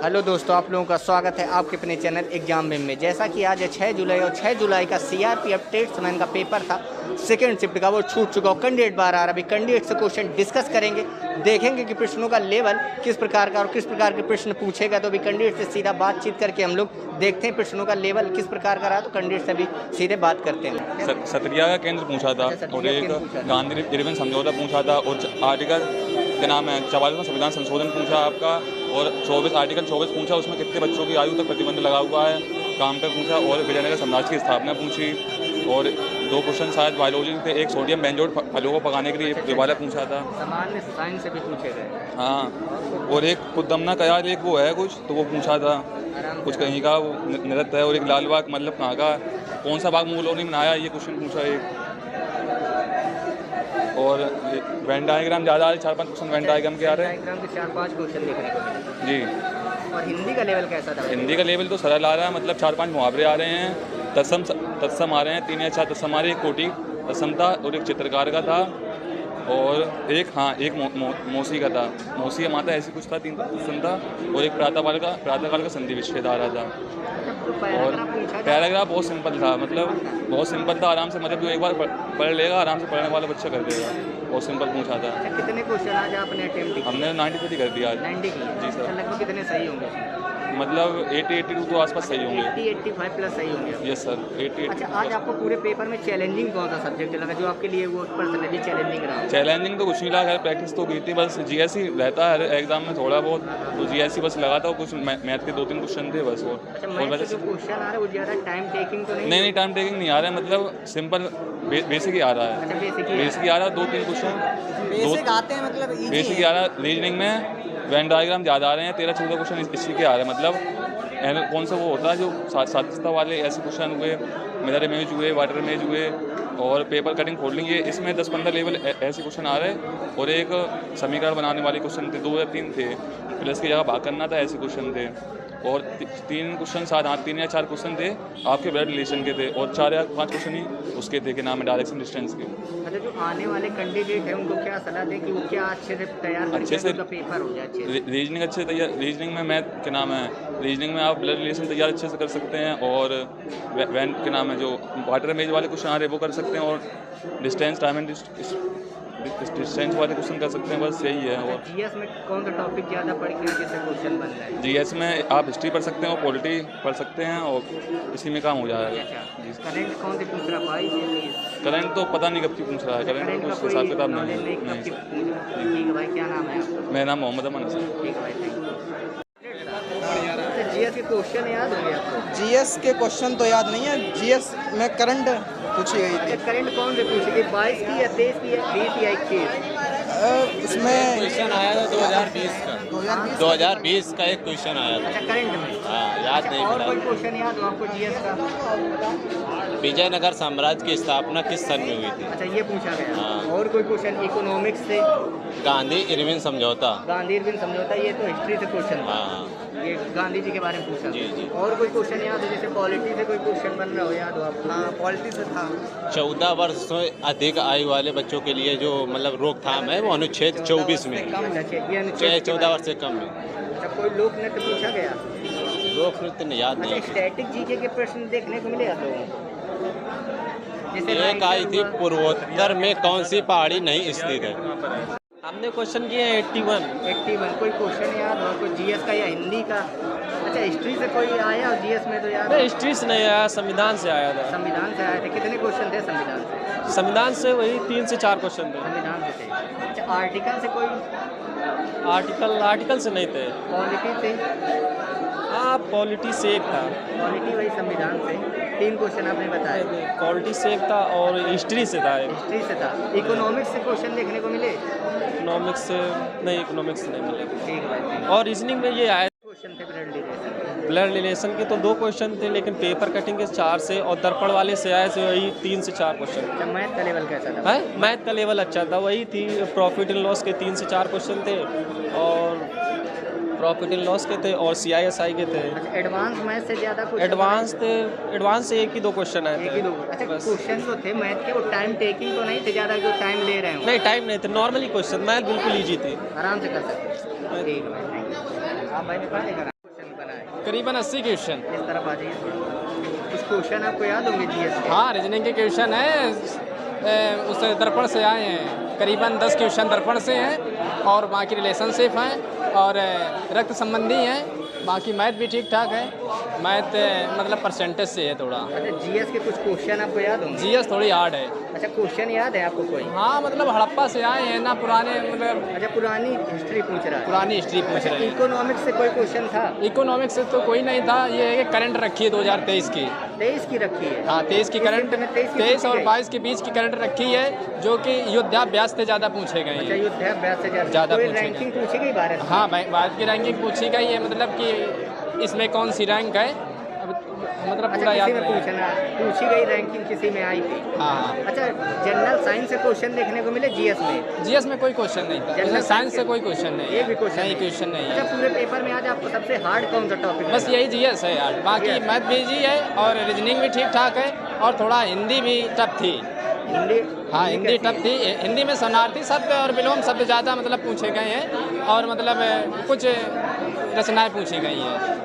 Hello दोस्तों, आप लोगों का स्वागत है आपके अपने चैनल एग्जाम में। जैसा कि आज है 6 जुलाई और 6 जुलाई का सीआरपीएफ टेस्टमैन का पेपर था सेकेंड शिफ्ट का, वो छूट चुका और कैंडिडेट बाहर आ रहा। अभी कैंडिडेट से क्वेश्चन डिस्कस करेंगे, देखेंगे कि प्रश्नों का लेवल किस प्रकार का और किस प्रकार के प्रश्न पूछेगा। तो अभी कैंडिडेट से सीधा बातचीत करके हम लोग देखते हैं प्रश्नों का लेवल किस प्रकार का रहा। तो कैंडिडेट से अभी सीधे बात करते हैं। सत्रिया का केंद्र पूछा था और एक गांधी इरविन समझौता पूछा था और आर्टिकल क्या नाम है 44वां संविधान संशोधन पूछा आपका, और 24 आर्टिकल 24 पूछा उसमें कितने बच्चों की आयु तक प्रतिबंध लगा हुआ है काम पे पूछा, और विजयनगर साम्राज्य की स्थापना पूछी, और 2 क्वेश्चन शायद बायोलॉजी थे, एक सोडियम बेंजोएट फलों को पकाने के लिए ये वाला पूछा था। सामान्य साइंस से भी पूछे गए। हाँ, और एक कुद्दमना कयार एक वो है कुछ तो वो पूछा था कुछ कहीं का वो नृत्य है, और एक लाल बाग मतलब कहाँ का कौन सा बाग मुगलों ने बनाया ये क्वेश्चन पूछा एक, और वेन डायग्राम ज़्यादा आ रहे 4-5 क्वेश्चन वेन डायग्राम के आ रहे हैं। डायग्राम के 4-5 क्वेश्चन देखने को मिले जी। और हिंदी का लेवल कैसा था? हिंदी का लेवल तो सरल आ रहा है, मतलब 4-5 मुहावरे आ रहे हैं, तत्सम आ रहे हैं, 3 या 4 तत्सम आ रहे हैं, एक कोटि तत्सम था और एक चित्रकार का था, और एक एक मौसी का था, मौसी माता ऐसी कुछ था, 3 तत्सम था, और एक प्रातःकाल का संधि विच्छेद आ रहा था। और पैराग्राफ बहुत सिंपल था, मतलब बहुत सिंपल था, आराम से मतलब जो एक बार पढ़ लेगा आराम से पढ़ने वाला बच्चा कर देगा, बहुत सिंपल पूछा था। कितने क्वेश्चन आज आपने अटेम्प्ट किए? हमने 90 कर दिया आज। 90 किए? जी सर। लगभग कितने सही होंगे? मतलब 80-82 तो आसपास सही होंगे। 80-85 प्लस सही होंगे। Yes sir, 80। अच्छा, आज आपको पूरे पेपर में चैलेंजिंग कौन सा सब्जेक्ट लगा जो आपके लिए वो पर्सनली चैलेंजिंग रहा? चैलेंजिंग तो कुछ नहीं लगा, प्रैक्टिस तो की थी, बस जीएसई रहता है एग्जाम में थोड़ा बहुत, तो जीएसई बस लगा था, कुछ मैथ के 2-3 क्वेश्चन थे बस। और जो क्वेश्चन आ रहा है वो ज़्यादा टाइम टेकिंग तो नहीं, टाइम टेकिंग नहीं आ रहा है, मतलब सिंपल बेसिक ही आ रहा है। बेसिक ही आ रहा है, 2-3 क्वेश्चन बेसिक आते हैं, मतलब बेसिक ही आ रहा है। रीजनिंग में वेन डायग्राम ज़्यादा आ रहे हैं, 13-14 क्वेश्चन इसी के आ रहे हैं, मतलब कौन सा वो होता है जो साध्यता वाले ऐसे क्वेश्चन हुए, मिरर इमेज हुए, वाटर इमेज हुए, और पेपर कटिंग फोल्डिंग, ये इसमें 10-15 लेवल ऐसे क्वेश्चन आ रहे हैं, और एक समीकरण बनाने वाले क्वेश्चन थे, 2 या 3 थे, प्लस की जगह भाग करना था ऐसे क्वेश्चन थे, और 3 क्वेश्चन साथ 3 या 4 क्वेश्चन थे आपके ब्लड रिलेशन के थे, और 4 या 5 क्वेश्चन ही उसके थे कि नाम है डायरेक्शन डिस्टेंस के। अच्छा, जो आने वाले कैंडिडेट हैं उनको क्या सलाह दें कि वो क्या अच्छे से तैयार अच्छे से पेपर हो जाए अच्छे से? रीजनिंग अच्छे तैयार, रीजनिंग में मैथ के नाम है, रीजनिंग में आप ब्लड रिलेशन तैयार अच्छे से कर सकते हैं, और वैन के नाम है जो वाटर इमेज वाले क्वेश्चन आ रहे हैं वो कर सकते हैं, और डिस्टेंस टाइम एंड डिस्टेंस वाले क्वेश्चन कर सकते हैं, बस यही है। और जीएस में कौन सा टॉपिक ज़्यादा पढ़ के जिससे क्वेश्चन बन रहा है? जीएस में आप हिस्ट्री पढ़ सकते हैं और पॉलिटी पढ़ सकते हैं, और इसी में काम हो जाएगा। जी। करंट कौन से पूछ रहा भाई? करंट तो पता नहीं कब की पूछ रहा है, करंट कुछ हिसाब किताब नहीं है। ठीक है भाई, क्या नाम है आपका? मेरा नाम मोहम्मद अमन है सर। ठीक है भाई, थैंक यू। जीएस के क्वेश्चन याद होंगे आपको? जीएस के क्वेश्चन तो याद नहीं है, जीएस में करंट पूछी गई थी। करंट कौन से पूछी गई? 22 की या 23 की या 20 या 21? इसमें क्वेश्चन आया था 2020 का। 2020 का एक क्वेश्चन आया था। अच्छा, करंट में? हाँ, याद नहीं और मिला। कोई क्वेश्चन याद हो आपको जीएस का? विजयनगर साम्राज्य की स्थापना किस सन में हुई थी? अच्छा, ये पूछा गया। हाँ। और कोई क्वेश्चन इकोनॉमिक्स से? गांधी इरविन समझौता। गांधी इरविन समझौता, ये तो हिस्ट्री से क्वेश्चन था। हाँ, ये गांधी जी के बारे में पूछा। जी, जी। और कोई क्वेश्चन याद हो, जैसे पॉलिटी से कोई क्वेश्चन बन रहा हो, याद हो आपको? हाँ, पॉलिटी से था। 14 वर्ष से अधिक आयु वाले बच्चों के लिए जो मतलब रोकथाम है वो अनुच्छेद 24 में, चाहे 14 वर्ष से कम में। अच्छा, कोई लोक नृत्य पूछा गया? लोक नृत्य नहीं याद नहीं। स्टैटिक जीके के प्रश्न देखने को मिले आप लोगों को? एक आई थी, पूर्वोत्तर में कौन सी पहाड़ी नहीं स्थित है? हमने क्वेश्चन किए 81। कोई क्वेश्चन याद हो कोई जीएस का या हिंदी का? अच्छा, हिस्ट्री से कोई आया और जीएस में तो याद? नहीं, हिस्ट्री से नहीं आया, संविधान से आया था। संविधान से आए थे? कितने क्वेश्चन थे संविधान से? संविधान से वही 3 से 4 क्वेश्चन थे। संविधान से थे। अच्छा, आर्टिकल से कोई? आर्टिकल से नहीं थे। पॉलिटी से? हाँ, पॉलिटी से एक था। पॉलिटी वही संविधान से 3 क्वेश्चन आपने बताए। पॉलिटी से एक था और हिस्ट्री से था एक। हिस्ट्री से था। इकोनॉमिक्स से क्वेश्चन देखने को मिले? इकोनॉमिक्स से नहीं, इकोनॉमिक्स से नहीं मिले। ठीक है। और रीजनिंग में ये आए क्वेश्चन थे ब्लड रिलेशन? ब्लड रिलेशन के तो 2 क्वेश्चन थे, लेकिन पेपर कटिंग के 4 से, और दर्पण वाले से आए से वही 3 से 4 क्वेश्चन। अच्छा, मैथ का लेवल कैसा था? है, मैथ का लेवल अच्छा था, वही थी प्रॉफिट एंड लॉस के 3 से 4 क्वेश्चन थे, और प्रॉफिट एंड लॉस के थे, और CISI के थे। अच्छा, एडवांस मैथ से ज़्यादा क्वेश्चन? एडवांस से 1 ही 2 क्वेश्चन आए थे। 1 ही 2? अच्छा, क्वेश्चन जो थे मैथ के वो टाइम टेकिंग तो नहीं थे ज़्यादा, जो टाइम ले रहे हैं? नहीं, टाइम नहीं थे, नॉर्मली क्वेश्चन, मैथ बिल्कुल ईजी थी। आराम से कर सकते हैं। ठीक है भाई, थैंक यू। आप भाई ने पढ़ा करीबन 80 क्वेश्चन। इस तरफ आ जाइए थोड़ा। कुछ क्वेश्चन आपको याद होंगे जीएस के? हाँ, रीजनिंग के क्वेश्चन है, उस दर्पण से आए हैं, करीबन 10 क्वेश्चन दर्पण से हैं और बाकी रिलेशनशिप हैं और रक्त संबंधी हैं। बाकी मैथ भी ठीक ठाक है, मैथ मतलब परसेंटेज से है थोड़ा। अच्छा, जीएस के कुछ क्वेश्चन आपको याद होंगे? जीएस थोड़ी हार्ड है। अच्छा, क्वेश्चन याद है आपको कोई? हाँ, मतलब हड़प्पा से आए हैं ना, पुराने मतलब अच्छा, पुरानी हिस्ट्री पूछ रहा है। पुरानी हिस्ट्री पूछ अच्छा, रहे हैं। इकोनॉमिक्स से कोई क्वेश्चन था? इकोनॉमिक्स से तो कोई नहीं था, ये है कि करंट रखी है 2023 की। 23 की रखी है? हाँ, 23 की इस करंट, शिफ्ट में 23 की 23 और पूछी 22 के बीच की करंट रखी है, जो कि युद्धाभ्यास से ज़्यादा पूछे गए अच्छा, हैं। युद्धाभ्यास से ज़्यादा कोई पूछे रैंकिंग पूछी गई भारत की? हाँ, भारत की रैंकिंग पूछी गई है, मतलब कि इसमें कौन सी रैंक है, अब मतलब पूरा अच्छा, याद किसी में नहीं है। पूछना पूछी गई रैंकिंग किसी में आई थी? हाँ, अच्छा, जनरल साइंस से क्वेश्चन देखने को मिले जीएस में? जीएस में कोई क्वेश्चन नहीं था, जनरल साइंस से कोई क्वेश्चन नहीं एक भी क्वेश्चन नहीं, क्वेश्चन नहीं अच्छा, है। पूरे पेपर में आज आपको सबसे हार्ड कौन सा टॉपिक बस लगा? यही जीएस है यार, बाकी Yes. मैथ भी इजी है और रीजनिंग भी ठीक ठाक है और थोड़ा हिंदी भी टफ थी। हिंदी? हाँ, हिंदी कैसी टफ है? थी। हिंदी में शरणार्थी शब्द और विलोम शब्द ज़्यादा मतलब पूछे गए हैं और मतलब कुछ रचनाएं पूछी गई हैं।